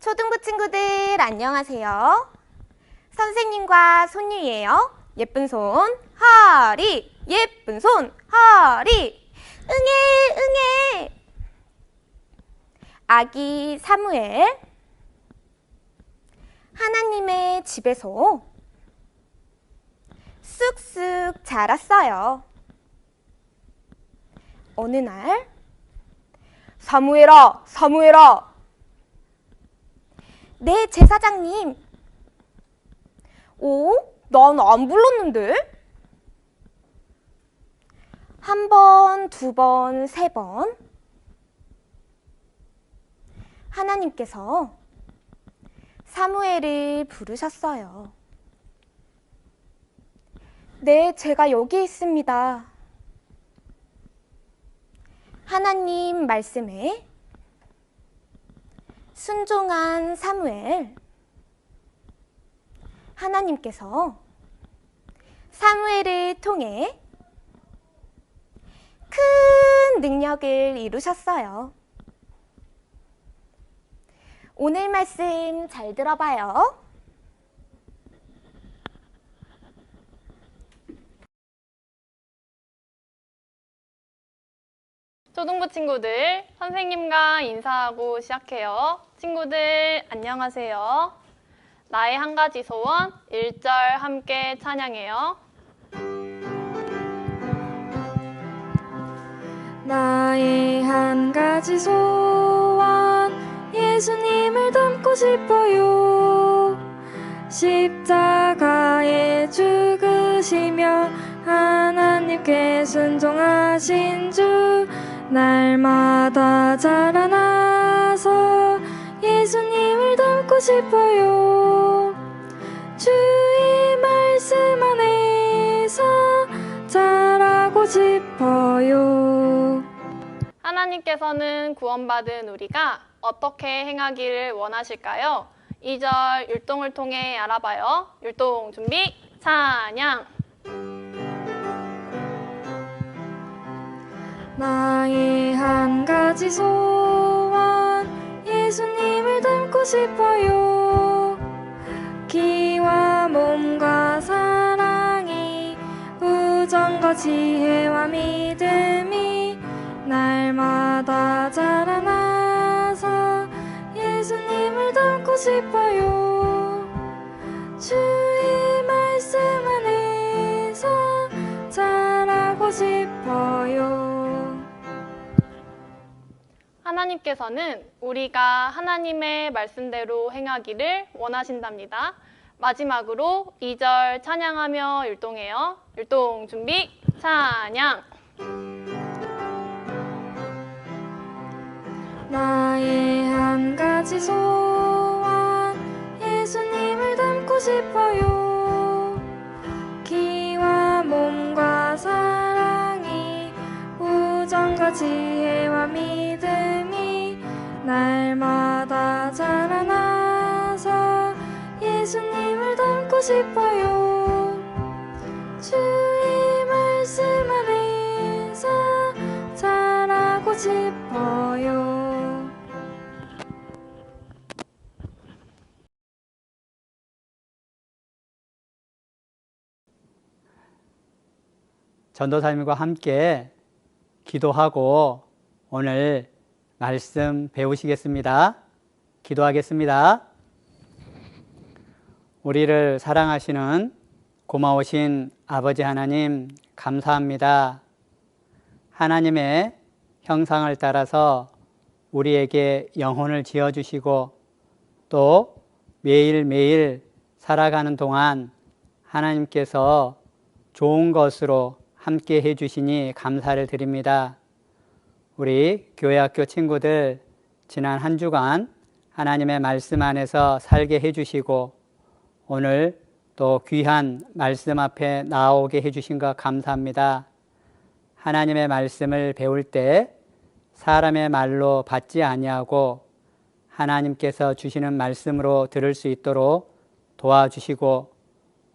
초등부 친구들 안녕하세요. 선생님과 손유이에요. 예쁜 손 허리, 예쁜 손 허리. 응애 응애. 아기 사무엘 하나님의 집에서 쑥쑥 자랐어요. 어느 날 사무엘아, 사무엘아. 네, 제사장님. 오? 난 안 불렀는데? 한 번, 두 번, 세 번. 하나님께서 사무엘을 부르셨어요. 네, 제가 여기 있습니다. 하나님 말씀에 순종한 사무엘. 하나님께서 사무엘을 통해 큰 능력을 이루셨어요. 오늘 말씀 잘 들어봐요. 초등부 친구들, 선생님과 인사하고 시작해요. 친구들, 안녕하세요. 나의 한 가지 소원 1절 함께 찬양해요. 나의 한 가지 소원 예수님을 닮고 싶어요. 십자가에 죽으시며 하나님께 순종하신 주 날마다 자라나서 예수님을 닮고 싶어요. 주의 말씀 안에서 자라고 싶어요. 하나님께서는 구원받은 우리가 어떻게 행하기를 원하실까요? 2절 율동을 통해 알아봐요. 율동 준비, 찬양! 나의 한 가지 소원 예수님을 닮고 싶어요. 기와 몸과 사랑이 우정과 지혜와 믿음이 날마다 자라나서 예수님을 닮고 싶어요. 주의 말씀 안에서 자라고 싶어요. 하나님께서는 우리가 하나님의 말씀대로 행하기를 원하신답니다. 마지막으로 2절 찬양하며 율동해요. 율동 준비, 찬양! 나의 한 가지 소원 예수님을 닮고 싶어요. 기와 몸과 사랑이 우정과 지혜와 믿음이 날마다 자라나서 예수님을 닮고 싶어요. 주의 말씀 안에서 자라고 싶어요. 전도사님과 함께 기도하고 오늘 말씀 배우시겠습니다. 기도하겠습니다. 우리를 사랑하시는 고마우신 아버지 하나님 감사합니다. 하나님의 형상을 따라서 우리에게 영혼을 지어주시고 또 매일매일 살아가는 동안 하나님께서 좋은 것으로 함께 해주시니 감사를 드립니다. 우리 교회학교 친구들 지난 한 주간 하나님의 말씀 안에서 살게 해주시고 오늘 또 귀한 말씀 앞에 나오게 해주신 것 감사합니다. 하나님의 말씀을 배울 때 사람의 말로 받지 아니하고 하나님께서 주시는 말씀으로 들을 수 있도록 도와주시고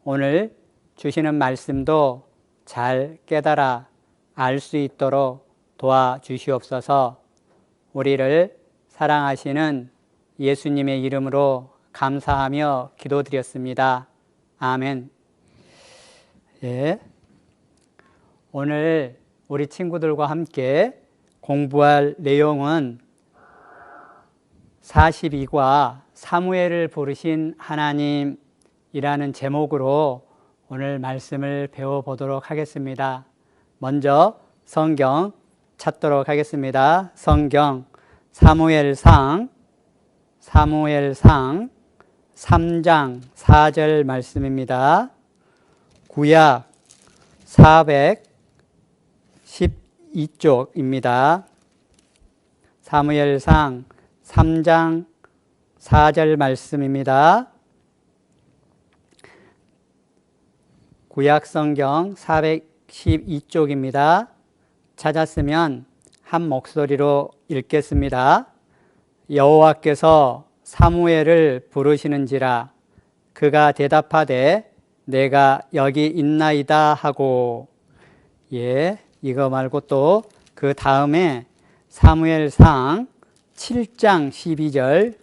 오늘 주시는 말씀도 잘 깨달아 알 수 있도록 도와주시옵소서. 우리를 사랑하시는 예수님의 이름으로 감사하며 기도드렸습니다. 아멘. 예. 오늘 우리 친구들과 함께 공부할 내용은 42과 사무엘을 부르신 하나님이라는 제목으로 오늘 말씀을 배워보도록 하겠습니다. 먼저 성경 찾도록 하겠습니다. 성경 사무엘상 3장 4절 말씀입니다. 구약 412쪽입니다. 사무엘상 3장 4절 말씀입니다. 구약 성경 412쪽입니다. 찾았으면 한 목소리로 읽겠습니다. 여호와께서 사무엘을 부르시는지라 그가 대답하되 내가 여기 있나이다 하고. 예, 이거 말고 또 그 다음에 사무엘상 7장 12절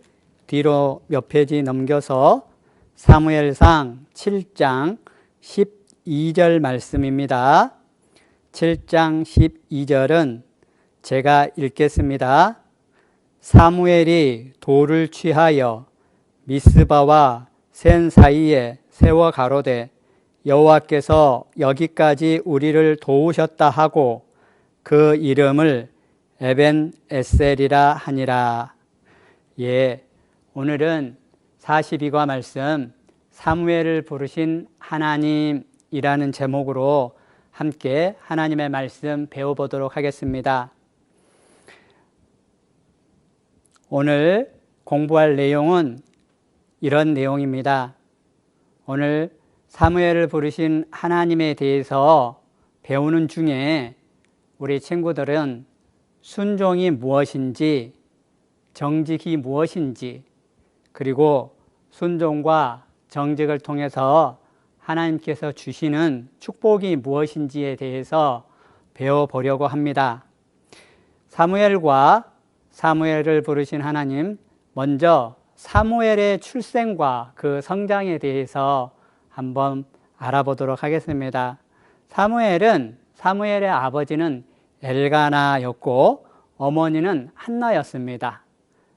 뒤로 몇 페이지 넘겨서 사무엘상 7장 12절 말씀입니다. 7장 12절은 제가 읽겠습니다. 사무엘이 돌을 취하여 미스바와 센 사이에 세워 가로되 여호와께서 여기까지 우리를 도우셨다 하고 그 이름을 에벤 에셀이라 하니라. 예, 오늘은 42과 말씀 사무엘을 부르신 하나님이라는 제목으로 함께 하나님의 말씀 배워보도록 하겠습니다. 오늘 공부할 내용은 이런 내용입니다. 오늘 사무엘을 부르신 하나님에 대해서 배우는 중에 우리 친구들은 순종이 무엇인지, 정직이 무엇인지, 그리고 순종과 정직을 통해서 하나님께서 주시는 축복이 무엇인지에 대해서 배워보려고 합니다. 사무엘을 부르신 하나님, 먼저 사무엘의 출생과 그 성장에 대해서 한번 알아보도록 하겠습니다. 사무엘의 아버지는 엘가나였고 어머니는 한나였습니다.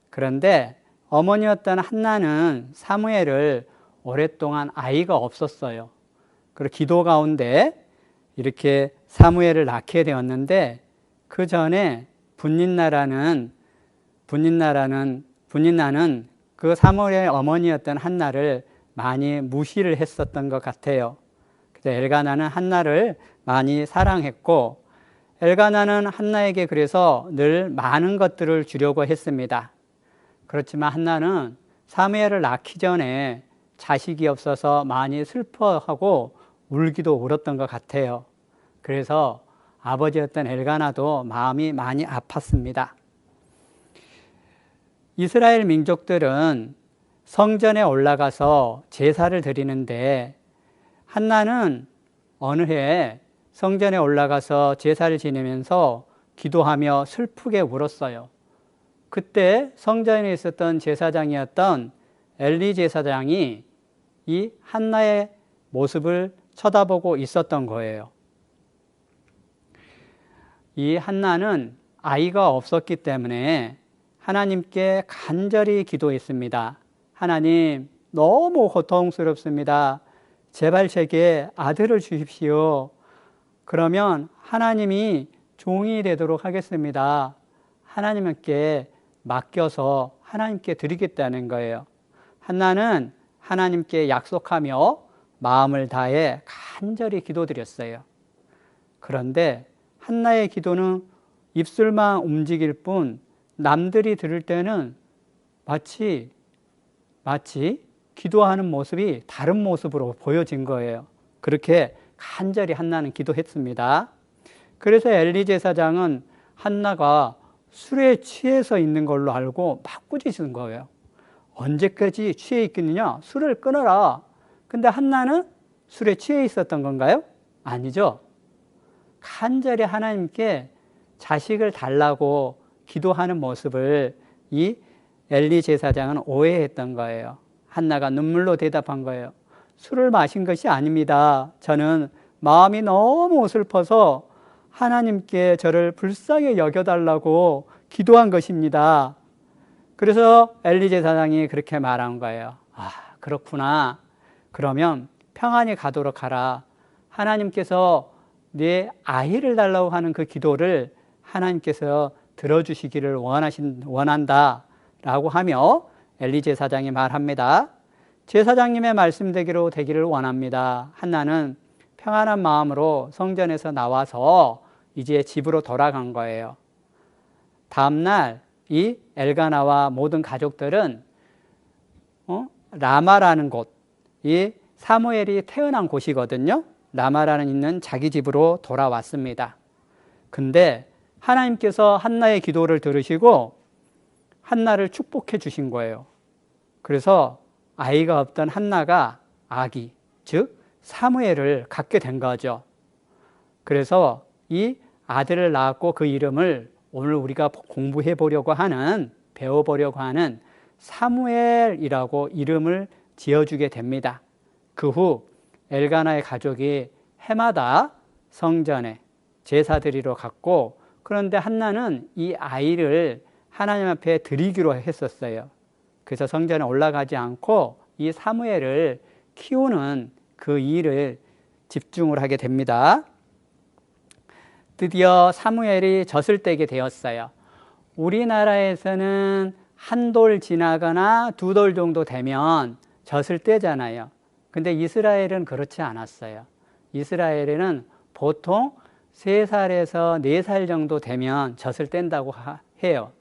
그런데 어머니였던 한나는 사무엘을 오랫동안 아이가 없었어요. 그리고 기도 가운데 이렇게 사무엘을 낳게 되었는데 그 전에 분닌나는 그 사무엘의 어머니였던 한나를 많이 무시를 했었던 것 같아요. 그래서 엘가나는 한나를 많이 사랑했고 엘가나는 한나에게 그래서 늘 많은 것들을 주려고 했습니다. 그렇지만 한나는 사무엘을 낳기 전에 자식이 없어서 많이 슬퍼하고 울기도 울었던 것 같아요. 그래서 아버지였던 엘가나도 마음이 많이 아팠습니다. 이스라엘 민족들은 성전에 올라가서 제사를 드리는데 한나는 어느 해 성전에 올라가서 제사를 지내면서 기도하며 슬프게 울었어요. 그때 성전에 있었던 제사장이었던 엘리 제사장이 이 한나의 모습을 쳐다보고 있었던 거예요. 이 한나는 아이가 없었기 때문에 하나님께 간절히 기도했습니다. 하나님, 너무 고통스럽습니다. 제발 제게 아들을 주십시오. 그러면 하나님이 종이 되도록 하겠습니다. 하나님께 맡겨서 하나님께 드리겠다는 거예요. 한나는 하나님께 약속하며 마음을 다해 간절히 기도드렸어요. 그런데 한나의 기도는 입술만 움직일 뿐 남들이 들을 때는 마치 기도하는 모습이 다른 모습으로 보여진 거예요. 그렇게 간절히 한나는 기도했습니다. 그래서 엘리 제사장은 한나가 술에 취해서 있는 걸로 알고 막 꾸짖은 거예요. 언제까지 취해 있겠느냐? 술을 끊어라. 근데 한나는 술에 취해 있었던 건가요? 아니죠. 간절히 하나님께 자식을 달라고 기도하는 모습을 이 엘리 제사장은 오해했던 거예요. 한나가 눈물로 대답한 거예요. 술을 마신 것이 아닙니다. 저는 마음이 너무 슬퍼서 하나님께 저를 불쌍히 여겨달라고 기도한 것입니다. 그래서 엘리 제사장이 그렇게 말한 거예요. 아, 그렇구나. 그러면 평안히 가도록 하라. 하나님께서 네 아이를 달라고 하는 그 기도를 하나님께서 들어주시기를 원한다 라고 하며 엘리 제사장이 말합니다. 제사장님의 말씀대로 되기를 원합니다. 한나는 평안한 마음으로 성전에서 나와서 이제 집으로 돌아간 거예요. 다음날 이 엘가나와 모든 가족들은 라마라는 곳, 이 사무엘이 태어난 곳이거든요. 라마라는 있는 자기 집으로 돌아왔습니다. 근데 하나님께서 한나의 기도를 들으시고 한나를 축복해 주신 거예요. 그래서 아이가 없던 한나가 아기, 즉 사무엘을 갖게 된 거죠. 그래서 이 아들을 낳았고 그 이름을 오늘 우리가 공부해 보려고 하는, 배워보려고 하는 사무엘이라고 이름을 지어주게 됩니다. 그 후 엘가나의 가족이 해마다 성전에 제사 드리러 갔고, 그런데 한나는 이 아이를 하나님 앞에 드리기로 했었어요. 그래서 성전에 올라가지 않고 이 사무엘을 키우는 그 일을 집중을 하게 됩니다. 드디어 사무엘이 젖을 떼게 되었어요. 우리나라에서는 한 돌 지나거나 두 돌 정도 되면 젖을 떼잖아요. 근데 이스라엘은 그렇지 않았어요. 이스라엘에는 보통 3살에서 4살 정도 되면 젖을 뗀다고 해요.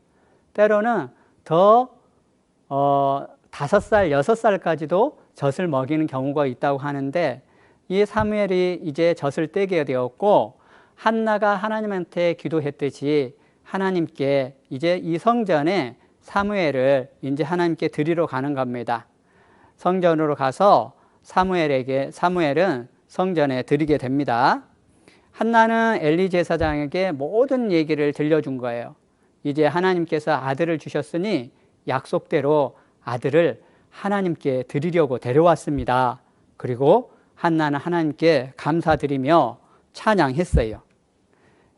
때로는 더 5살, 6살까지도 젖을 먹이는 경우가 있다고 하는데, 이 사무엘이 이제 젖을 떼게 되었고, 한나가 하나님한테 기도했듯이 하나님께 이제 이 성전에 사무엘을 이제 하나님께 드리러 가는 겁니다. 성전으로 가서 사무엘은 성전에 드리게 됩니다. 한나는 엘리 제사장에게 모든 얘기를 들려준 거예요. 이제 하나님께서 아들을 주셨으니 약속대로 아들을 하나님께 드리려고 데려왔습니다. 그리고 한나는 하나님께 감사드리며 찬양했어요.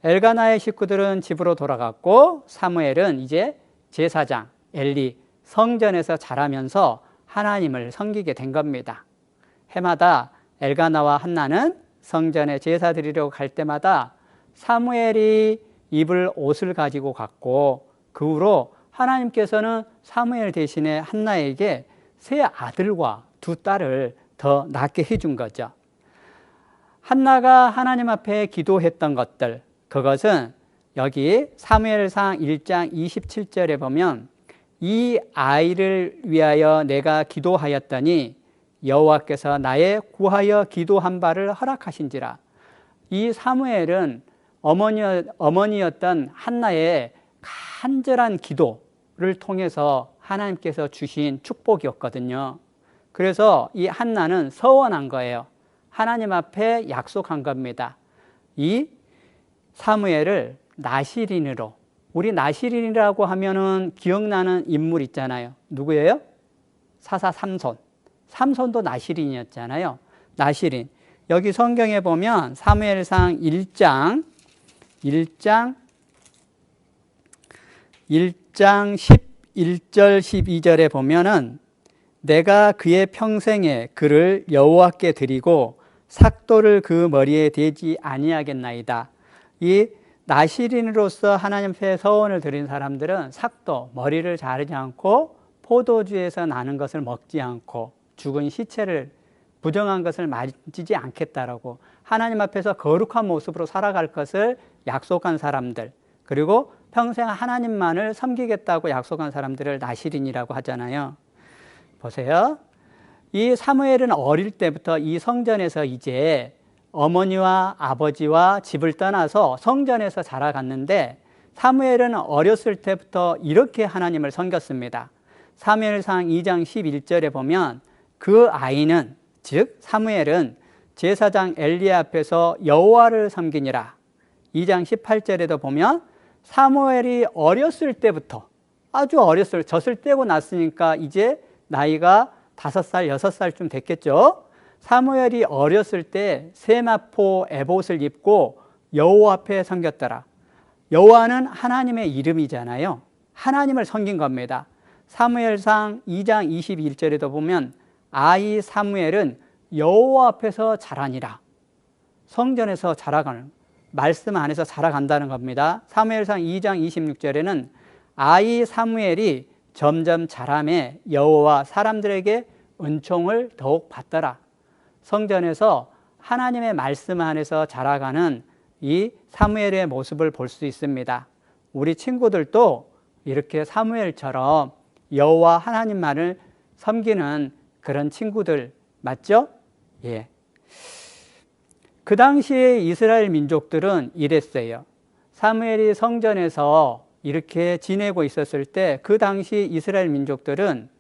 엘가나의 식구들은 집으로 돌아갔고, 사무엘은 이제 제사장 엘리 성전에서 자라면서 하나님을 섬기게 된 겁니다. 해마다 엘가나와 한나는 성전에 제사 드리려고 갈 때마다 사무엘이 입을 옷을 가지고 갔고, 그 후로 하나님께서는 사무엘 대신에 한나에게 3 아들과 2 딸을 더 낳게 해준 거죠. 한나가 하나님 앞에 기도했던 것들, 그것은 여기 사무엘상 1장 27절에 보면 이 아이를 위하여 내가 기도하였더니 여호와께서 나의 구하여 기도한 바를 허락하신지라. 이 사무엘은 어머니였던 한나의 간절한 기도를 통해서 하나님께서 주신 축복이었거든요. 그래서 이 한나는 서원한 거예요. 하나님 앞에 약속한 겁니다. 이 사무엘을 나시린으로, 우리 나시린이라고 하면은 기억나는 인물 있잖아요. 누구예요? 사사 삼손. 삼손도 나시린이었잖아요. 나시린. 여기 성경에 보면 사무엘상 1장 11절 12절에 보면은 내가 그의 평생에 그를 여호와께 드리고 삭도를 그 머리에 대지 아니하겠나이다. 이 나시린으로서 하나님 앞에 서원을 드린 사람들은 삭도, 머리를 자르지 않고 포도주에서 나는 것을 먹지 않고 죽은 시체를, 부정한 것을 만지지 않겠다라고 하나님 앞에서 거룩한 모습으로 살아갈 것을 약속한 사람들, 그리고 평생 하나님만을 섬기겠다고 약속한 사람들을 나시린이라고 하잖아요. 보세요. 이 사무엘은 어릴 때부터 이 성전에서 이제 어머니와 아버지와 집을 떠나서 성전에서 자라갔는데, 사무엘은 어렸을 때부터 이렇게 하나님을 섬겼습니다. 사무엘상 2장 11절에 보면 그 아이는, 즉 사무엘은 제사장 엘리 앞에서 여호와를 섬기니라. 2장 18절에도 보면 사무엘이 어렸을 때부터 아주 젖을 떼고 났으니까 이제 나이가 5살, 6살쯤 됐겠죠. 사무엘이 어렸을 때 세마포 에봇을 입고 여호와 앞에 섬겼더라. 여호와는 하나님의 이름이잖아요. 하나님을 섬긴 겁니다. 사무엘상 2장 21절에도 보면 아이 사무엘은 여호와 앞에서 자라니라. 성전에서 자라가는, 말씀 안에서 자라간다는 겁니다. 사무엘상 2장 26절에는 아이 사무엘이 점점 자라매 여호와 사람들에게 은총을 더욱 받더라. 성전에서 하나님의 말씀 안에서 자라가는 이 사무엘의 모습을 볼 수 있습니다. 우리 친구들도 이렇게 사무엘처럼 여호와 하나님만을 섬기는 그런 친구들 맞죠? 예. 그 당시에 이스라엘 민족들은 이랬어요. 사무엘이 성전에서 이렇게 지내고 있었을 때 그 당시 이스라엘 민족들은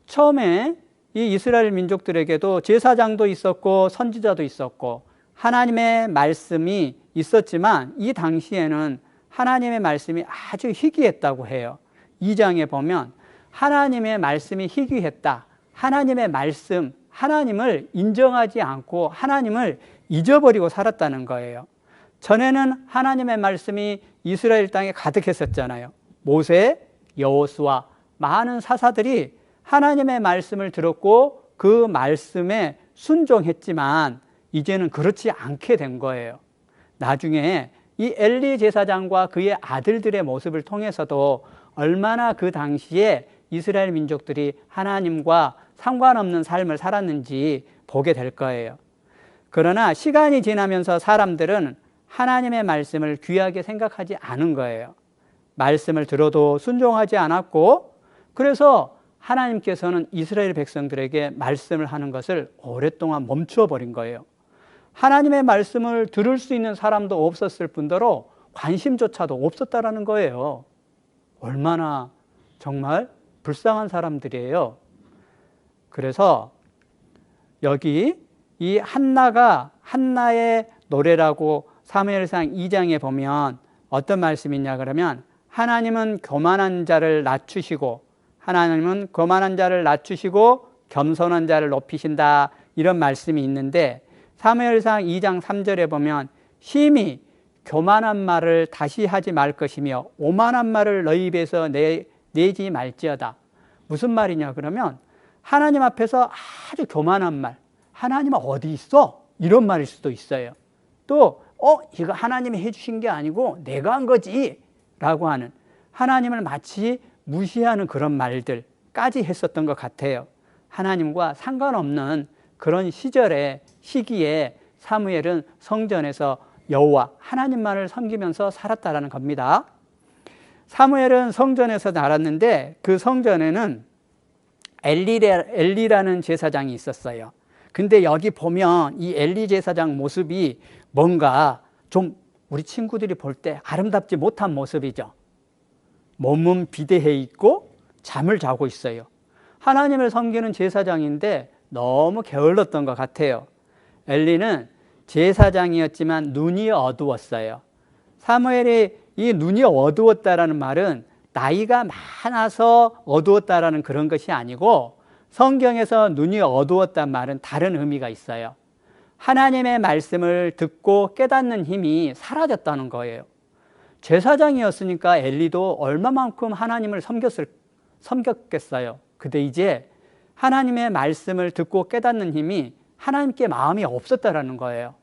처음에 이 이스라엘 민족들에게도 제사장도 있었고 선지자도 있었고 하나님의 말씀이 있었지만 이 당시에는 하나님의 말씀이 아주 희귀했다고 해요. 2장에 보면 하나님의 말씀이 희귀했다. 하나님의 말씀, 하나님을 인정하지 않고 하나님을 잊어버리고 살았다는 거예요. 전에는 하나님의 말씀이 이스라엘 땅에 가득했었잖아요. 모세, 여호수아, 많은 사사들이 하나님의 말씀을 들었고 그 말씀에 순종했지만 이제는 그렇지 않게 된 거예요. 나중에 이 엘리 제사장과 그의 아들들의 모습을 통해서도 얼마나 그 당시에 이스라엘 민족들이 하나님과 상관없는 삶을 살았는지 보게 될 거예요. 그러나 시간이 지나면서 사람들은 하나님의 말씀을 귀하게 생각하지 않은 거예요. 말씀을 들어도 순종하지 않았고 그래서 하나님께서는 이스라엘 백성들에게 말씀을 하는 것을 오랫동안 멈춰버린 거예요. 하나님의 말씀을 들을 수 있는 사람도 없었을 뿐더러 관심조차도 없었다라는 거예요. 얼마나 정말 불쌍한 사람들이에요. 그래서 여기 이 한나의 노래라고 사무엘상 2장에 보면 어떤 말씀이 있냐 그러면 하나님은 교만한 자를 낮추시고 겸손한 자를 높이신다 이런 말씀이 있는데 사무엘상 2장 3절에 보면 심히 교만한 말을 다시 하지 말 것이며 오만한 말을 너희 입에서 내지 말지어다. 무슨 말이냐 그러면 하나님 앞에서 아주 교만한 말, 하나님은 어디 있어? 이런 말일 수도 있어요. 또 이거 하나님이 해주신 게 아니고 내가 한 거지 라고 하는 하나님을 마치 무시하는 그런 말들까지 했었던 것 같아요. 하나님과 상관없는 그런 시기에 사무엘은 성전에서 여호와 하나님만을 섬기면서 살았다라는 겁니다. 사무엘은 성전에서 자랐는데 그 성전에는 엘리라는 제사장이 있었어요. 근데 여기 보면 이 엘리 제사장 모습이 뭔가 좀 우리 친구들이 볼 때 아름답지 못한 모습이죠. 몸은 비대해 있고 잠을 자고 있어요. 하나님을 섬기는 제사장인데 너무 게을렀던 것 같아요. 엘리는 제사장이었지만 눈이 어두웠어요. 사무엘이 이 눈이 어두웠다라는 말은 나이가 많아서 어두웠다라는 그런 것이 아니고 성경에서 눈이 어두웠단 말은 다른 의미가 있어요. 하나님의 말씀을 듣고 깨닫는 힘이 사라졌다는 거예요. 제사장이었으니까 엘리도 얼마만큼 하나님을 섬겼겠어요. 근데 이제 하나님의 말씀을 듣고 깨닫는 힘이 하나님께 마음이 없었다라는 거예요.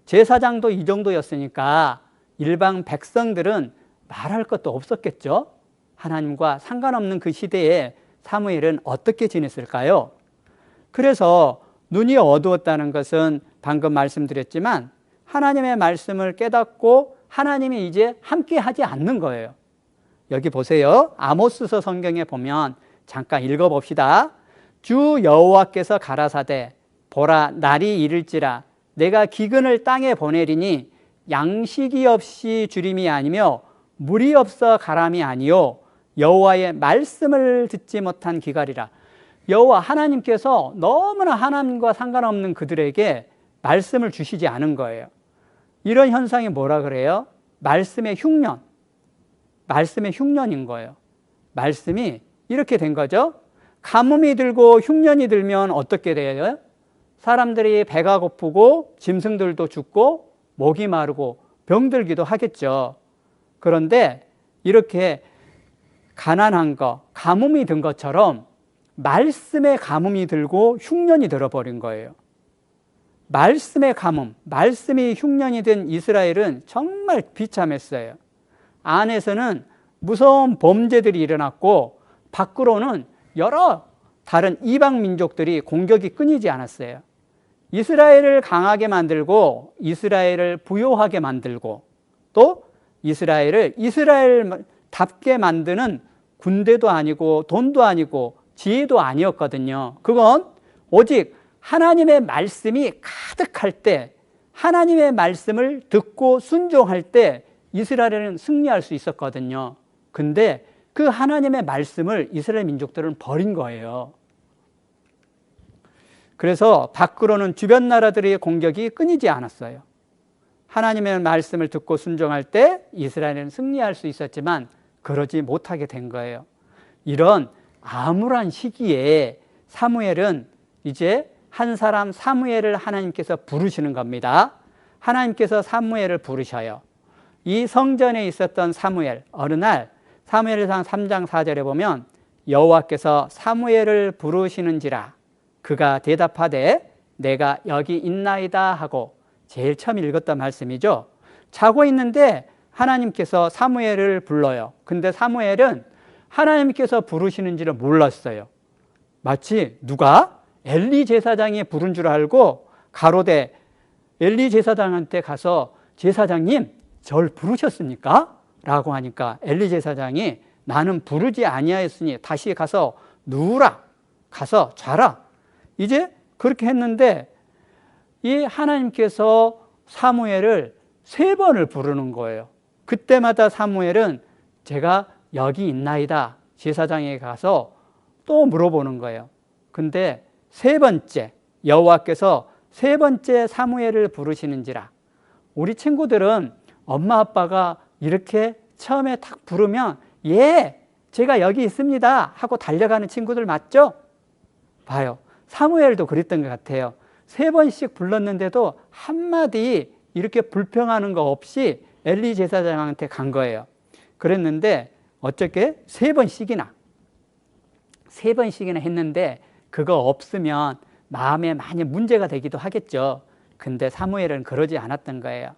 제사장도 이 정도였으니까 일반 백성들은 말할 것도 없었겠죠. 하나님과 상관없는 그 시대에 사무엘은 어떻게 지냈을까요? 그래서 눈이 어두웠다는 것은 방금 말씀드렸지만 하나님의 말씀을 깨닫고 하나님이 이제 함께 하지 않는 거예요. 여기 보세요. 아모스서 성경에 보면 잠깐 읽어봅시다. 주 여호와께서 가라사대 보라 날이 이를지라 내가 기근을 땅에 보내리니 양식이 없이 주림이 아니며 물이 없어 가람이 아니요 여호와의 말씀을 듣지 못한 기갈이라. 여호와 하나님께서 너무나 하나님과 상관없는 그들에게 말씀을 주시지 않은 거예요. 이런 현상이 뭐라 그래요? 말씀의 흉년인 거예요. 말씀이 이렇게 된 거죠. 가뭄이 들고 흉년이 들면 어떻게 돼요? 사람들이 배가 고프고 짐승들도 죽고 목이 마르고 병들기도 하겠죠. 그런데 이렇게 가난한 거, 가뭄이 든 것처럼 말씀에 가뭄이 들고 흉년이 들어버린 거예요. 말씀의 가뭄, 말씀이 흉년이 된 이스라엘은 정말 비참했어요. 안에서는 무서운 범죄들이 일어났고 밖으로는 여러 다른 이방 민족들이 공격이 끊이지 않았어요. 이스라엘을 강하게 만들고 이스라엘을 부요하게 만들고 또 이스라엘을 이스라엘답게 만드는 군대도 아니고 돈도 아니고 지혜도 아니었거든요. 그건 오직 하나님의 말씀이 가득할 때, 하나님의 말씀을 듣고 순종할 때 이스라엘은 승리할 수 있었거든요. 근데 그 하나님의 말씀을 이스라엘 민족들은 버린 거예요. 그래서 밖으로는 주변 나라들의 공격이 끊이지 않았어요. 하나님의 말씀을 듣고 순종할 때 이스라엘은 승리할 수 있었지만 그러지 못하게 된 거예요. 이런 암울한 시기에 사무엘은 이제 한 사람 사무엘을 하나님께서 부르시는 겁니다. 하나님께서 사무엘을 부르셔요. 이 성전에 있었던 사무엘, 어느 날 사무엘상 3장 4절에 보면 여호와께서 사무엘을 부르시는지라 그가 대답하되 내가 여기 있나이다 하고 제일 처음 읽었던 말씀이죠. 자고 있는데 하나님께서 사무엘을 불러요. 근데 사무엘은 하나님께서 부르시는지를 몰랐어요. 마치 누가 엘리 제사장이 부른 줄 알고 가로되 엘리 제사장한테 가서 제사장님 절 부르셨습니까? 라고 하니까 엘리 제사장이 나는 부르지 아니하였으니 다시 가서 누우라, 가서 자라. 이제 그렇게 했는데 이 하나님께서 사무엘을 3번을 부르는 거예요. 그때마다 사무엘은 제가 여기 있나이다 제사장에게 가서 또 물어보는 거예요. 근데 3번째 여호와께서 3번째 사무엘을 부르시는지라. 우리 친구들은 엄마 아빠가 이렇게 처음에 탁 부르면 예 제가 여기 있습니다 하고 달려가는 친구들 맞죠? 봐요. 사무엘도 그랬던 것 같아요. 3번씩 불렀는데도 한마디 이렇게 불평하는 거 없이 엘리 제사장한테 간 거예요. 그랬는데 어떻게 3번씩이나 했는데 그거 없으면 마음에 많이 문제가 되기도 하겠죠. 근데 사무엘은 그러지 않았던 거예요.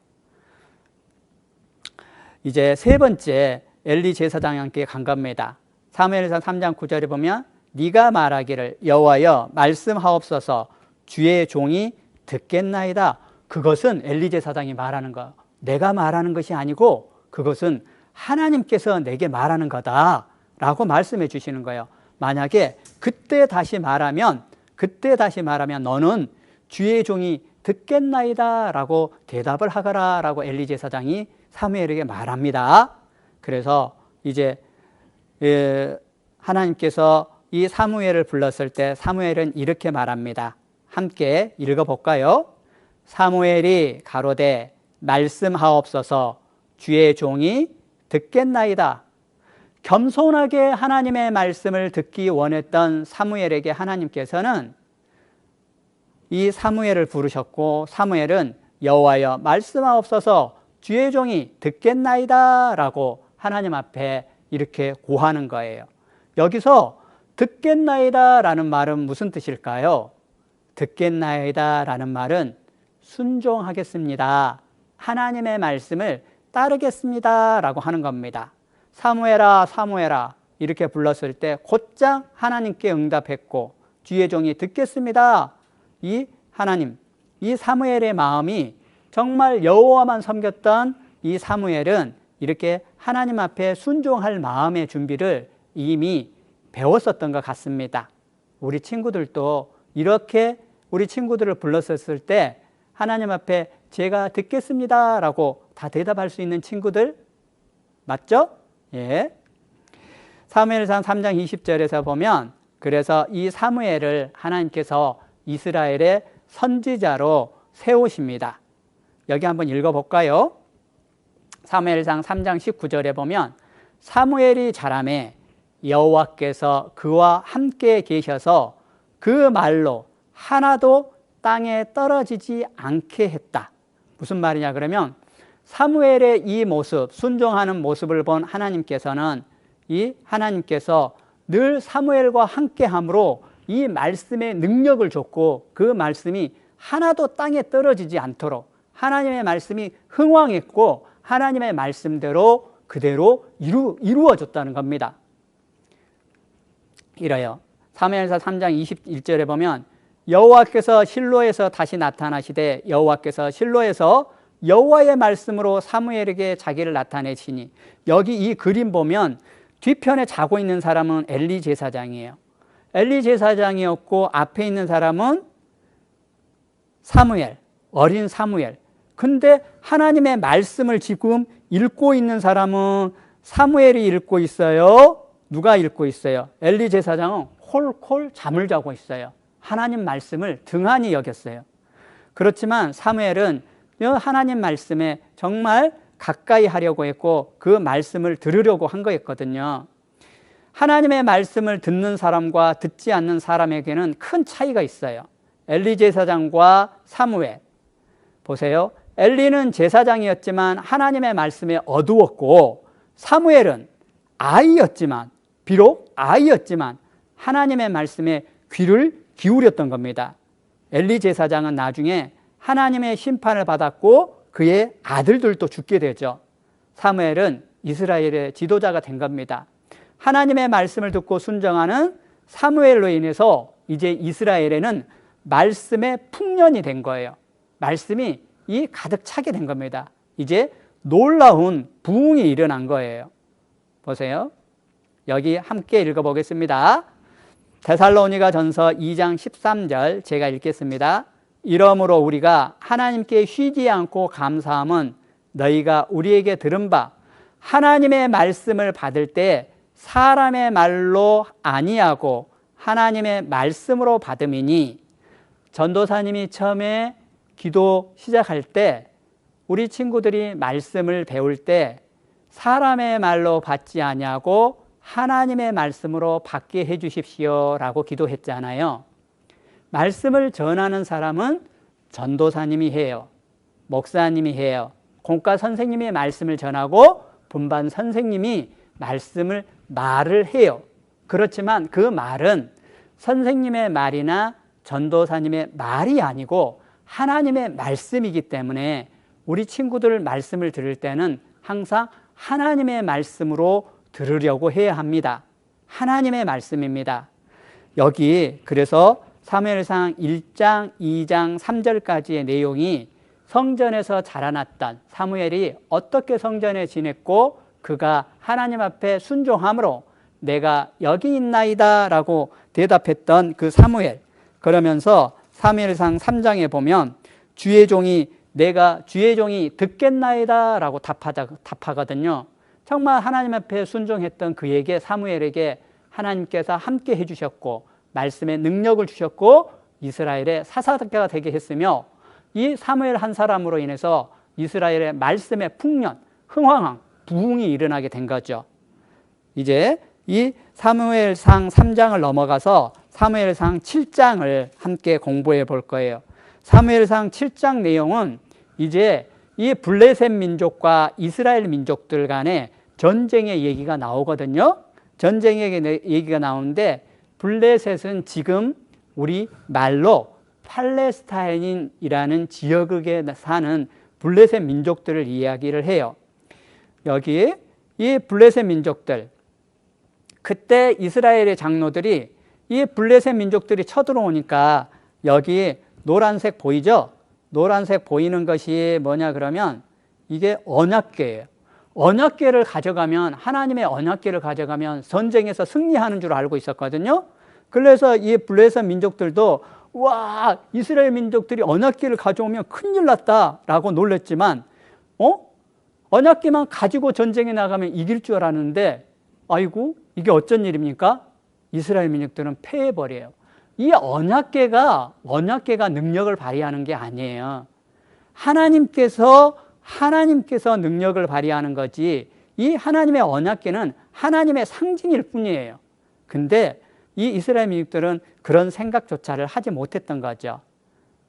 이제 3번째 엘리 제사장에게 간 겁니다. 사무엘상 3장 9절에 보면 네가 말하기를 여호와여 말씀하옵소서 주의 종이 듣겠나이다. 그것은 엘리 제사장이 말하는 거, 내가 말하는 것이 아니고 그것은 하나님께서 내게 말하는 거다 라고 말씀해 주시는 거예요. 만약에 그때 다시 말하면 너는 주의 종이 듣겠나이다 라고 대답을 하거라 라고 엘리 제사장이 사무엘에게 말합니다. 그래서 이제 하나님께서 이 사무엘을 불렀을 때 사무엘은 이렇게 말합니다. 함께 읽어볼까요? 사무엘이 가로되 말씀하옵소서 주의 종이 듣겠나이다. 겸손하게 하나님의 말씀을 듣기 원했던 사무엘에게 하나님께서는 이 사무엘을 부르셨고 사무엘은 여호와여 말씀하옵소서 주의 종이 듣겠나이다 라고 하나님 앞에 이렇게 고하는 거예요. 여기서 듣겠나이다 라는 말은 무슨 뜻일까요? 듣겠나이다 라는 말은 순종하겠습니다. 하나님의 말씀을 따르겠습니다 라고 하는 겁니다. 사무엘아 사무엘아 이렇게 불렀을 때 곧장 하나님께 응답했고 주의 종이 듣겠습니다. 이 하나님, 이 사무엘의 마음이 정말 여호와만 섬겼던 이 사무엘은 이렇게 하나님 앞에 순종할 마음의 준비를 이미 배웠었던 것 같습니다. 우리 친구들도 이렇게 우리 친구들을 불렀었을 때 하나님 앞에 제가 듣겠습니다 라고 다 대답할 수 있는 친구들 맞죠? 예. 사무엘상 3장 20절에서 보면 그래서 이 사무엘을 하나님께서 이스라엘의 선지자로 세우십니다. 여기 한번 읽어볼까요? 사무엘상 3장 19절에 보면 사무엘이 자라매 여호와께서 그와 함께 계셔서 그 말로 하나도 땅에 떨어지지 않게 했다. 무슨 말이냐 그러면 사무엘의 이 모습, 순종하는 모습을 본 하나님께서는 이 하나님께서 늘 사무엘과 함께함으로 이 말씀의 능력을 줬고 그 말씀이 하나도 땅에 떨어지지 않도록 하나님의 말씀이 흥왕했고 하나님의 말씀대로 그대로 이루어졌다는 겁니다. 이래요. 사무엘상 3장 21절에 보면 여호와께서 실로에서 다시 나타나시되 여호와께서 실로에서 여호와의 말씀으로 사무엘에게 자기를 나타내시니 여기 이 그림 보면 뒤편에 자고 있는 사람은 엘리 제사장이에요. 엘리 제사장이었고 앞에 있는 사람은 사무엘, 어린 사무엘. 근데 하나님의 말씀을 지금 읽고 있는 사람은 사무엘이 읽고 있어요. 누가 읽고 있어요? 엘리 제사장은 콜콜 잠을 자고 있어요. 하나님 말씀을 등한히 여겼어요. 그렇지만 사무엘은 하나님 말씀에 정말 가까이 하려고 했고 그 말씀을 들으려고 한 거였거든요. 하나님의 말씀을 듣는 사람과 듣지 않는 사람에게는 큰 차이가 있어요. 엘리 제사장과 사무엘 보세요. 엘리는 제사장이었지만 하나님의 말씀에 어두웠고 사무엘은 아이였지만 비록 아이였지만 하나님의 말씀에 귀를 기울였던 겁니다. 엘리 제사장은 나중에 하나님의 심판을 받았고 그의 아들들도 죽게 되죠. 사무엘은 이스라엘의 지도자가 된 겁니다. 하나님의 말씀을 듣고 순종하는 사무엘로 인해서 이제 이스라엘에는 말씀의 풍년이 된 거예요. 말씀이 가득 차게 된 겁니다. 이제 놀라운 부흥이 일어난 거예요. 보세요. 여기 함께 읽어보겠습니다. 데살로니가 전서 2장 13절 제가 읽겠습니다. 이러므로 우리가 하나님께 쉬지 않고 감사함은 너희가 우리에게 들은 바 하나님의 말씀을 받을 때 사람의 말로 아니하고 하나님의 말씀으로 받음이니 전도사님이 처음에 기도 시작할 때 우리 친구들이 말씀을 배울 때 사람의 말로 받지 아니하고 하나님의 말씀으로 받게 해 주십시오 라고 기도했잖아요. 말씀을 전하는 사람은 전도사님이 해요. 목사님이 해요. 공과 선생님이 말씀을 전하고 분반 선생님이 말을 해요. 그렇지만 그 말은 선생님의 말이나 전도사님의 말이 아니고 하나님의 말씀이기 때문에 우리 친구들 말씀을 들을 때는 항상 하나님의 말씀으로 들으려고 해야 합니다. 하나님의 말씀입니다. 여기 그래서 사무엘상 1장, 2장, 3절까지의 내용이 성전에서 자라났던 사무엘이 어떻게 성전에 지냈고 그가 하나님 앞에 순종함으로 내가 여기 있나이다 라고 대답했던 그 사무엘. 그러면서 사무엘상 3장에 보면 주의 종이 듣겠나이다 라고 답하거든요. 정말 하나님 앞에 순종했던 그에게 사무엘에게 하나님께서 함께 해주셨고 말씀의 능력을 주셨고 이스라엘의 사사가 되게 했으며 이 사무엘 한 사람으로 인해서 이스라엘의 말씀의 풍년, 흥황, 부흥이 일어나게 된 거죠. 이제 이 사무엘상 3장을 넘어가서 사무엘상 7장을 함께 공부해 볼 거예요. 사무엘상 7장 내용은 이제 이 블레셋 민족과 이스라엘 민족들 간의 전쟁의 얘기가 나오거든요. 전쟁의 얘기가 나오는데 블레셋은 지금 우리 말로 팔레스타인이라는 지역에 사는 블레셋 민족들을 이야기를 해요. 여기 이 블레셋 민족들, 그때 이스라엘의 장로들이 이 블레셋 민족들이 쳐들어오니까 여기 노란색 보이죠? 노란색 보이는 것이 뭐냐 그러면 이게 언약궤예요. 언약궤를 가져가면 하나님의 언약궤를 가져가면 전쟁에서 승리하는 줄 알고 있었거든요. 그래서 이 블레셋 민족들도 와, 이스라엘 민족들이 언약궤를 가져오면 큰일 났다라고 놀랬지만 언약궤만 가지고 전쟁에 나가면 이길 줄 알았는데 아이고 이게 어쩐 일입니까? 이스라엘 민족들은 패해버려요. 이 언약궤가 능력을 발휘하는 게 아니에요. 하나님께서 능력을 발휘하는 거지 이 하나님의 언약궤는 하나님의 상징일 뿐이에요. 근데 이 이스라엘 민족들은 그런 생각조차를 하지 못했던 거죠.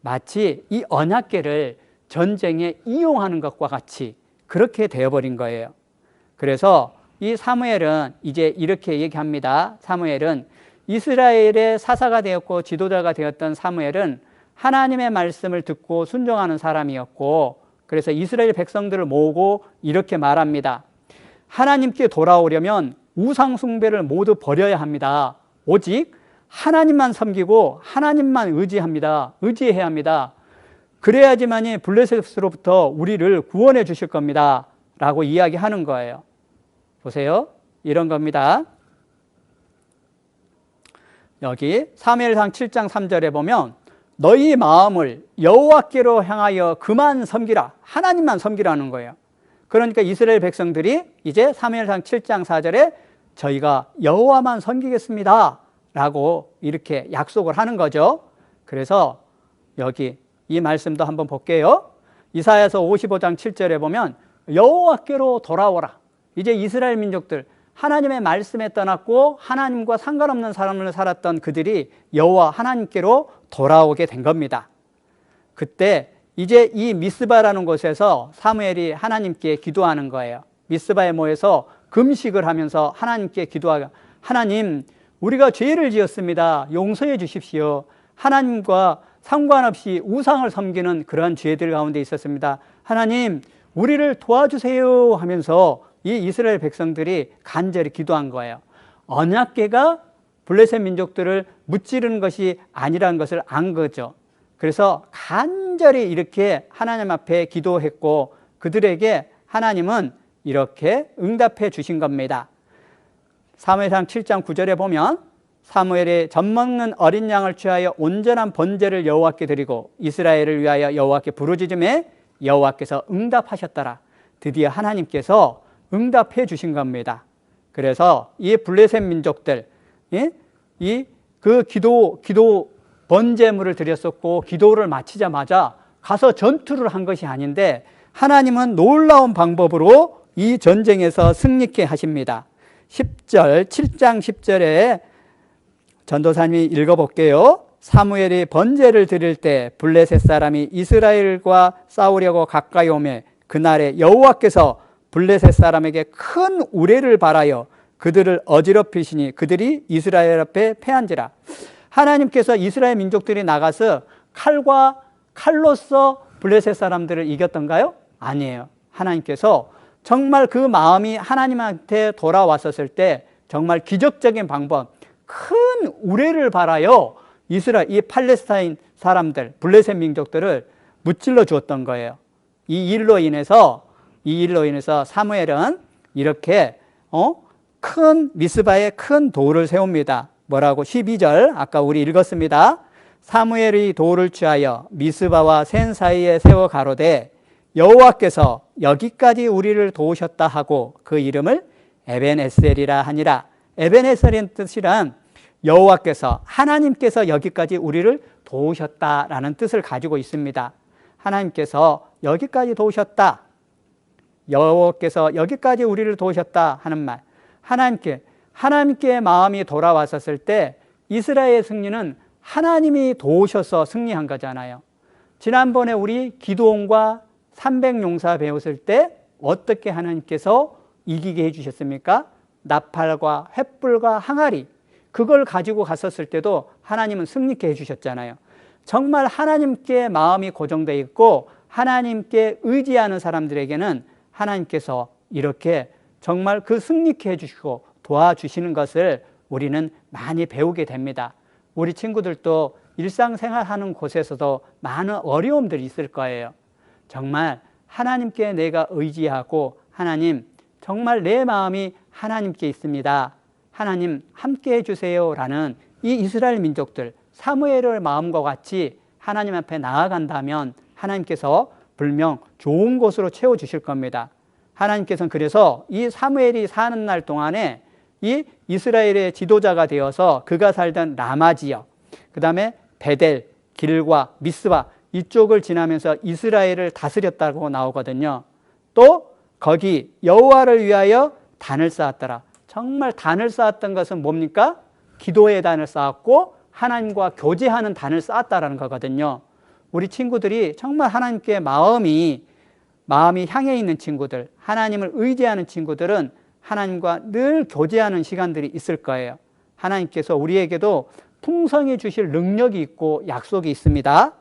마치 이 언약궤를 전쟁에 이용하는 것과 같이 그렇게 되어버린 거예요. 그래서 이 사무엘은 이제 이렇게 얘기합니다. 사무엘은 이스라엘의 사사가 되었고 지도자가 되었던 사무엘은 하나님의 말씀을 듣고 순종하는 사람이었고, 그래서 이스라엘 백성들을 모으고 이렇게 말합니다. 하나님께 돌아오려면 우상 숭배를 모두 버려야 합니다. 오직 하나님만 섬기고 하나님만 의지해야 합니다. 그래야지만이 블레셋으로부터 우리를 구원해 주실 겁니다. 라고 이야기하는 거예요. 보세요. 이런 겁니다. 여기 사무엘상 7장 3절에 보면 너희 마음을 여호와께로 향하여 그만 섬기라. 하나님만 섬기라는 거예요. 그러니까 이스라엘 백성들이 이제 사무엘상 7장 4절에 저희가 여호와만 섬기겠습니다. 라고 이렇게 약속을 하는 거죠. 그래서 여기 이 말씀도 한번 볼게요. 이사야서 55장 7절에 보면 여호와께로 돌아오라. 이제 이스라엘 민족들 하나님의 말씀에 떠났고 하나님과 상관없는 삶을 살았던 그들이 여호와 하나님께로 돌아오게 된 겁니다. 그때 이제 이 미스바라는 곳에서 사무엘이 하나님께 기도하는 거예요. 미스바에 모여서 금식을 하면서 하나님께 기도하고, 하나님, 우리가 죄를 지었습니다. 용서해 주십시오. 하나님과 상관없이 우상을 섬기는 그런 죄들 가운데 있었습니다. 하나님, 우리를 도와주세요 하면서 이 이스라엘 백성들이 간절히 기도한 거예요. 언약궤가 블레셋 민족들을 무찌르는 것이 아니라는 것을 안 거죠. 그래서 간절히 이렇게 하나님 앞에 기도했고 그들에게 하나님은 이렇게 응답해 주신 겁니다. 사무엘상 7장 9절에 보면 사무엘이 젖먹는 어린 양을 취하여 온전한 번제를 여호와께 드리고 이스라엘을 위하여 여호와께 부르짖음에 여호와께서 응답하셨더라. 드디어 하나님께서 응답해 주신 겁니다. 그래서 이 블레셋 민족들, 그 기도 번제물을 드렸었고 기도를 마치자마자 가서 전투를 한 것이 아닌데 하나님은 놀라운 방법으로 이 전쟁에서 승리케 하십니다. 10절, 7장 10절에 전도사님이 읽어볼게요. 사무엘이 번제를 드릴 때 블레셋 사람이 이스라엘과 싸우려고 가까이 오매 그날에 여호와께서 블레셋 사람에게 큰 우레를 발하여 그들을 어지럽히시니 그들이 이스라엘 앞에 패한지라. 하나님께서 이스라엘 민족들이 나가서 칼로서 블레셋 사람들을 이겼던가요? 아니에요. 하나님께서 정말 그 마음이 하나님한테 돌아왔었을 때 정말 기적적인 방법, 큰 우레를 발하여 이스라엘, 이 팔레스타인 사람들, 블레셋 민족들을 무찔러 주었던 거예요. 이 일로 인해서 사무엘은 이렇게 미스바에 큰 돌을 세웁니다. 뭐라고? 12절 아까 우리 읽었습니다. 사무엘이 돌을 취하여 미스바와 센 사이에 세워 가로되 여호와께서 여기까지 우리를 도우셨다 하고 그 이름을 에벤에셀이라 하니라. 에벤에셀의 뜻이란 여호와께서, 하나님께서 여기까지 우리를 도우셨다라는 뜻을 가지고 있습니다. 하나님께서 여기까지 도우셨다, 여호와께서 여기까지 우리를 도우셨다 하는 말, 하나님께 마음이 돌아왔었을 때 이스라엘의 승리는 하나님이 도우셔서 승리한 거잖아요. 지난번에 우리 기드온과 300용사 배웠을 때 어떻게 하나님께서 이기게 해주셨습니까? 나팔과 횃불과 항아리, 그걸 가지고 갔었을 때도 하나님은 승리케 해주셨잖아요. 정말 하나님께 마음이 고정되어 있고 하나님께 의지하는 사람들에게는 하나님께서 이렇게 정말 그 승리케 해주시고 도와주시는 것을 우리는 많이 배우게 됩니다. 우리 친구들도 일상생활하는 곳에서도 많은 어려움들이 있을 거예요. 정말 하나님께 내가 의지하고 하나님, 정말 내 마음이 하나님께 있습니다. 하나님 함께 해주세요 라는 이 이스라엘 민족들, 사무엘의 마음과 같이 하나님 앞에 나아간다면 하나님께서 분명 좋은 곳으로 채워주실 겁니다. 하나님께서는 그래서 이 사무엘이 사는 날 동안에 이 이스라엘의 지도자가 되어서 그가 살던 라마 지역, 그 다음에 베델, 길과 미스바 이쪽을 지나면서 이스라엘을 다스렸다고 나오거든요. 또 거기 여호와를 위하여 단을 쌓았더라. 정말 단을 쌓았던 것은 뭡니까? 기도의 단을 쌓았고 하나님과 교제하는 단을 쌓았다라는 거거든요. 우리 친구들이 정말 하나님께 마음이 향해 있는 친구들, 하나님을 의지하는 친구들은 하나님과 늘 교제하는 시간들이 있을 거예요. 하나님께서 우리에게도 풍성히 주실 능력이 있고 약속이 있습니다.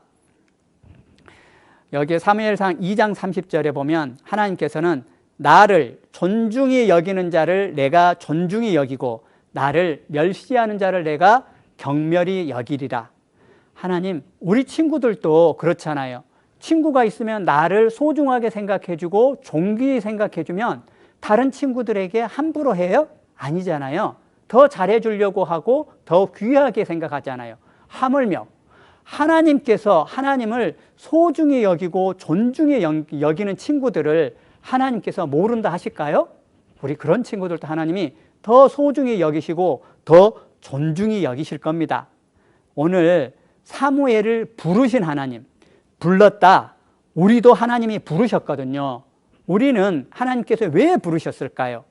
여기 사무엘상 2장 30절에 보면 하나님께서는 나를 존중히 여기는 자를 내가 존중히 여기고 나를 멸시하는 자를 내가 경멸히 여기리라. 하나님, 우리 친구들도 그렇잖아요. 친구가 있으면 나를 소중하게 생각해주고 존귀히 생각해주면 다른 친구들에게 함부로 해요? 아니잖아요. 더 잘해주려고 하고 더 귀하게 생각하잖아요. 하물며 하나님께서 하나님을 소중히 여기고 존중히 여기는 친구들을 하나님께서 모른다 하실까요? 우리 그런 친구들도 하나님이 더 소중히 여기시고 더 존중히 여기실 겁니다. 오늘 사무엘을 부르신 하나님, 불렀다. 우리도 하나님이 부르셨거든요. 우리는 하나님께서 왜 부르셨을까요?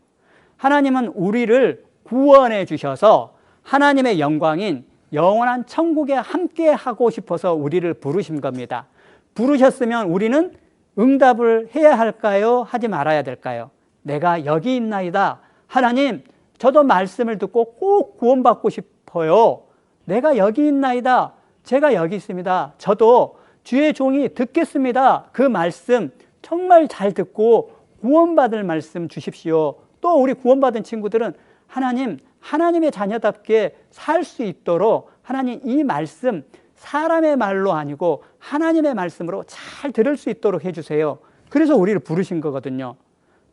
하나님은 우리를 구원해 주셔서 하나님의 영광인 영원한 천국에 함께 하고 싶어서 우리를 부르신 겁니다. 부르셨으면 우리는 응답을 해야 할까요? 하지 말아야 될까요? 내가 여기 있나이다. 하나님, 저도 말씀을 듣고 꼭 구원받고 싶어요. 내가 여기 있나이다. 제가 여기 있습니다. 저도 주의 종이 듣겠습니다. 그 말씀 정말 잘 듣고 구원받을 말씀 주십시오. 또 우리 구원받은 친구들은 하나님, 하나님의 자녀답게 살 수 있도록 하나님 이 말씀 사람의 말로 아니고 하나님의 말씀으로 잘 들을 수 있도록 해주세요. 그래서 우리를 부르신 거거든요.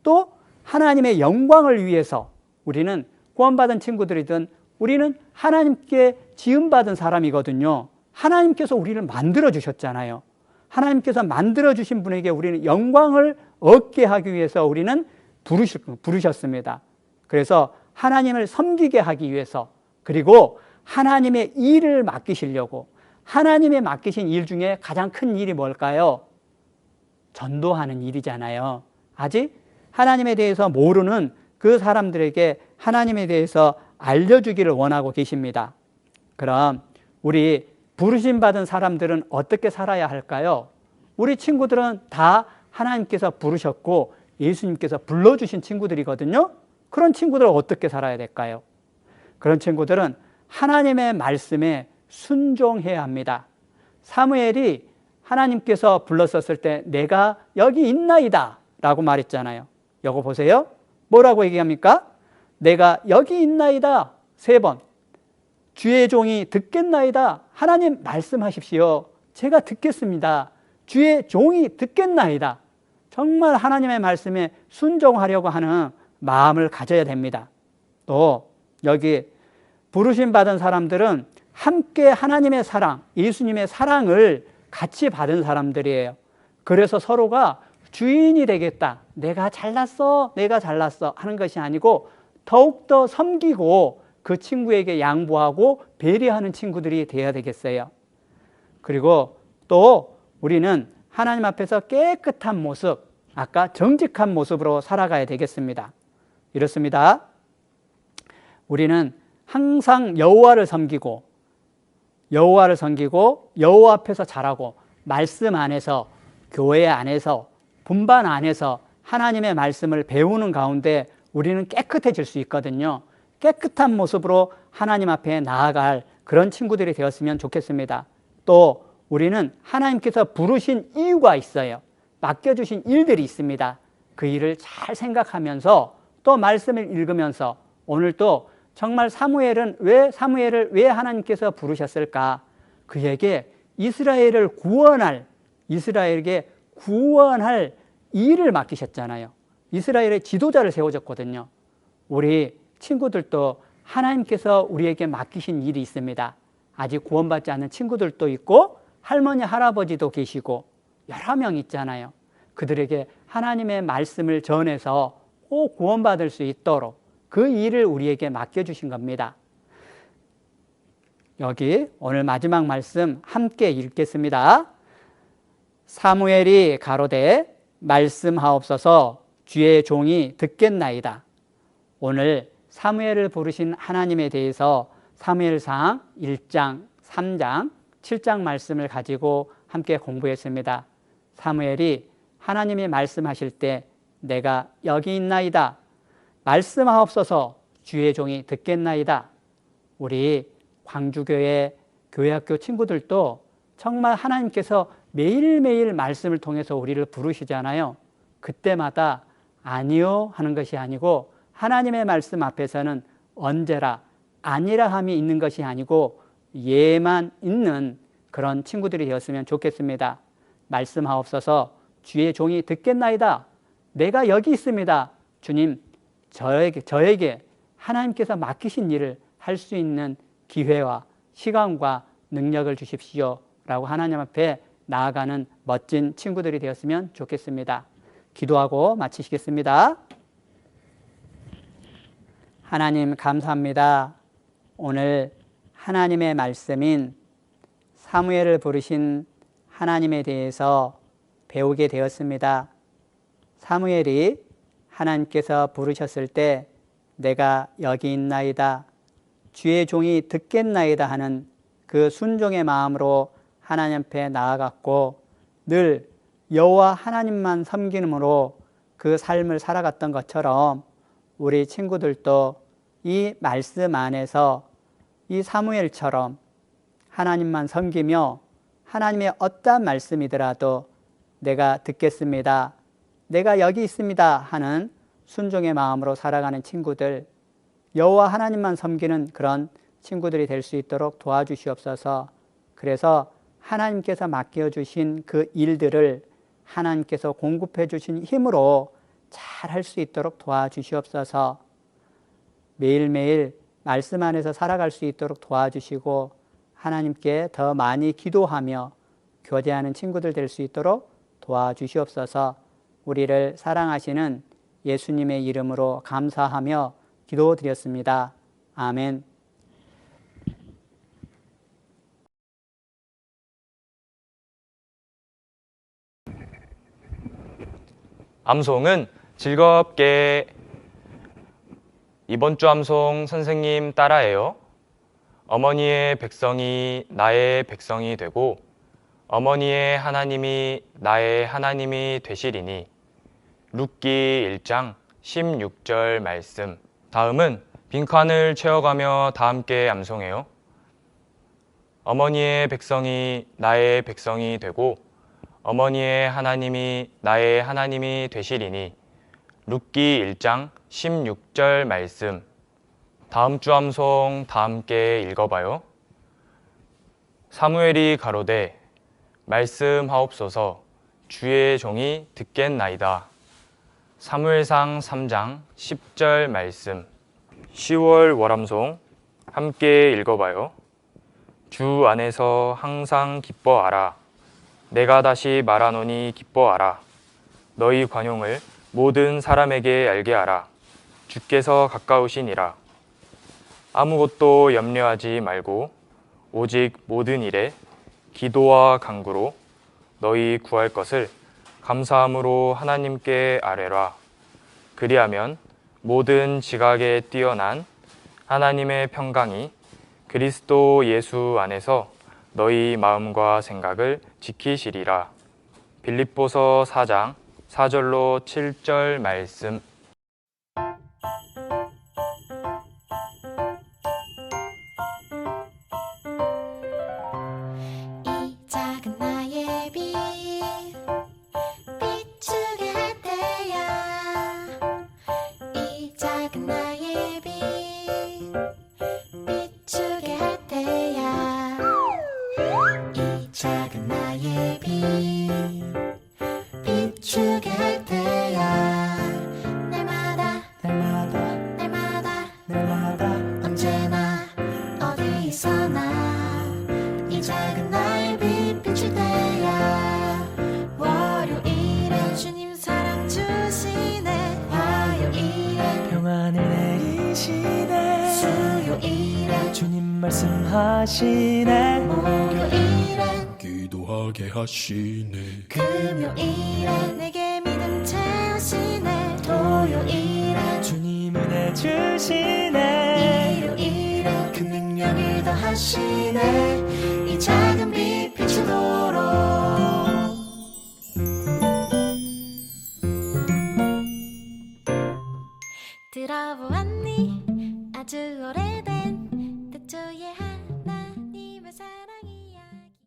또 하나님의 영광을 위해서 우리는 구원받은 친구들이든 우리는 하나님께 지음받은 사람이거든요. 하나님께서 우리를 만들어 주셨잖아요. 하나님께서 만들어 주신 분에게 우리는 영광을 얻게 하기 위해서 우리는 부르셨습니다. 그래서 하나님을 섬기게 하기 위해서, 그리고 하나님의 일을 맡기시려고, 하나님의 맡기신 일 중에 가장 큰 일이 뭘까요? 전도하는 일이잖아요. 아직 하나님에 대해서 모르는 그 사람들에게 하나님에 대해서 알려주기를 원하고 계십니다. 그럼 우리 부르심 받은 사람들은 어떻게 살아야 할까요? 우리 친구들은 다 하나님께서 부르셨고 예수님께서 불러주신 친구들이거든요. 그런 친구들은 어떻게 살아야 될까요? 그런 친구들은 하나님의 말씀에 순종해야 합니다. 사무엘이 하나님께서 불렀었을 때 내가 여기 있나이다 라고 말했잖아요. 이거 보세요. 뭐라고 얘기합니까? 내가 여기 있나이다 3번. 주의 종이 듣겠나이다. 하나님 말씀하십시오. 제가 듣겠습니다. 주의 종이 듣겠나이다. 정말 하나님의 말씀에 순종하려고 하는 마음을 가져야 됩니다. 또 여기 부르심 받은 사람들은 함께 하나님의 사랑, 예수님의 사랑을 같이 받은 사람들이에요. 그래서 서로가 주인이 되겠다. 내가 잘났어, 내가 잘났어 하는 것이 아니고 더욱더 섬기고 그 친구에게 양보하고 배려하는 친구들이 되어야 되겠어요. 그리고 또 우리는 하나님 앞에서 깨끗한 모습, 아까 정직한 모습으로 살아가야 되겠습니다. 이렇습니다. 우리는 항상 여호와를 섬기고 여호와 앞에서 자라고 말씀 안에서 교회 안에서 분반 안에서 하나님의 말씀을 배우는 가운데 우리는 깨끗해질 수 있거든요. 깨끗한 모습으로 하나님 앞에 나아갈 그런 친구들이 되었으면 좋겠습니다. 또 우리는 하나님께서 부르신 이유가 있어요. 맡겨주신 일들이 있습니다. 그 일을 잘 생각하면서 또 말씀을 읽으면서 오늘 또 정말 사무엘을 왜 하나님께서 부르셨을까? 그에게 이스라엘에게 구원할 일을 맡기셨잖아요. 이스라엘의 지도자를 세워줬거든요. 우리 친구들도 하나님께서 우리에게 맡기신 일이 있습니다. 아직 구원받지 않은 친구들도 있고 할머니, 할아버지도 계시고 여러 명 있잖아요. 그들에게 하나님의 말씀을 전해서 꼭 구원받을 수 있도록 그 일을 우리에게 맡겨주신 겁니다. 여기 오늘 마지막 말씀 함께 읽겠습니다. 사무엘이 가로되 말씀하옵소서 주의 종이 듣겠나이다. 오늘 사무엘을 부르신 하나님에 대해서 사무엘상 1장, 3장, 7장 말씀을 가지고 함께 공부했습니다. 사무엘이 하나님이 말씀하실 때 내가 여기 있나이다. 말씀하옵소서 주의 종이 듣겠나이다. 우리 광주교회 교회학교 친구들도 정말 하나님께서 매일매일 말씀을 통해서 우리를 부르시잖아요. 그때마다 아니요 하는 것이 아니고 하나님의 말씀 앞에서는 언제라 아니라 함이 있는 것이 아니고 예만 있는 그런 친구들이 되었으면 좋겠습니다. 말씀하옵소서 주의 종이 듣겠나이다. 내가 여기 있습니다. 주님 저에게 하나님께서 맡기신 일을 할 수 있는 기회와 시간과 능력을 주십시오 라고 하나님 앞에 나아가는 멋진 친구들이 되었으면 좋겠습니다. 기도하고 마치시겠습니다. 하나님 감사합니다. 오늘 하나님의 말씀인 사무엘을 부르신 하나님에 대해서 배우게 되었습니다. 사무엘이 하나님께서 부르셨을 때 내가 여기 있나이다. 주의 종이 듣겠나이다 하는 그 순종의 마음으로 하나님 앞에 나아갔고 늘 여호와 하나님만 섬기므로 그 삶을 살아갔던 것처럼 우리 친구들도 이 말씀 안에서 이 사무엘처럼 하나님만 섬기며 하나님의 어떠한 말씀이더라도 내가 듣겠습니다. 내가 여기 있습니다 하는 순종의 마음으로 살아가는 친구들, 여호와 하나님만 섬기는 그런 친구들이 될 수 있도록 도와주시옵소서. 그래서 하나님께서 맡겨주신 그 일들을 하나님께서 공급해 주신 힘으로 잘 할 수 있도록 도와주시옵소서. 매일매일 말씀 안에서 살아갈 수 있도록 도와주시고 하나님께 더 많이 기도하며 교제하는 친구들 될 수 있도록 도와주시옵소서. 우리를 사랑하시는 예수님의 이름으로 감사하며 기도드렸습니다. 아멘. 암송은 즐겁게. 이번 주 암송 선생님 따라해요. 어머니의 백성이 나의 백성이 되고 어머니의 하나님이 나의 하나님이 되시리니. 룻기 1장 16절 말씀. 다음은 빈칸을 채워가며 다 함께 암송해요. 어머니의 백성이 나의 백성이 되고 어머니의 하나님이 나의 하나님이 되시리니. 룻기 1장 16절 말씀. 다음 주 암송 다 함께 읽어봐요. 사무엘이 가로되 말씀하옵소서 주의 종이 듣겠나이다. 사무엘상 3장 10절 말씀. 10월 월암송 함께 읽어봐요. 주 안에서 항상 기뻐하라. 내가 다시 말하노니 기뻐하라. 너희 관용을 모든 사람에게 알게 하라. 주께서 가까우시니라. 아무것도 염려하지 말고 오직 모든 일에 기도와 간구로 너희 구할 것을 감사함으로 하나님께 아뢰라. 그리하면 모든 지각에 뛰어난 하나님의 평강이 그리스도 예수 안에서 너희 마음과 생각을 지키시리라. 빌립보서 4장 4절로 7절 말씀. 이 작은 나의 빛 비추게 할 때야. 이 작은 나의 빛 비추게 할 때야. 이 작은 나의 빛 비추게 할 때야. 날마다 언제나 어디서나 이 작은 나의 빛 비출 때야. 월요일에 주님 사랑 주시네. 화요일에 평안을 내리시네. 수요일에 주님 말씀하시네. 목요일에 기도하게 하시네. 금요일에 내게 믿음 채워 하시네 토요일엔 주님 은혜 주시네 일요일엔 그 능력을 더하시네 이 작은 빛 비추도록 들어보았니 아주 오래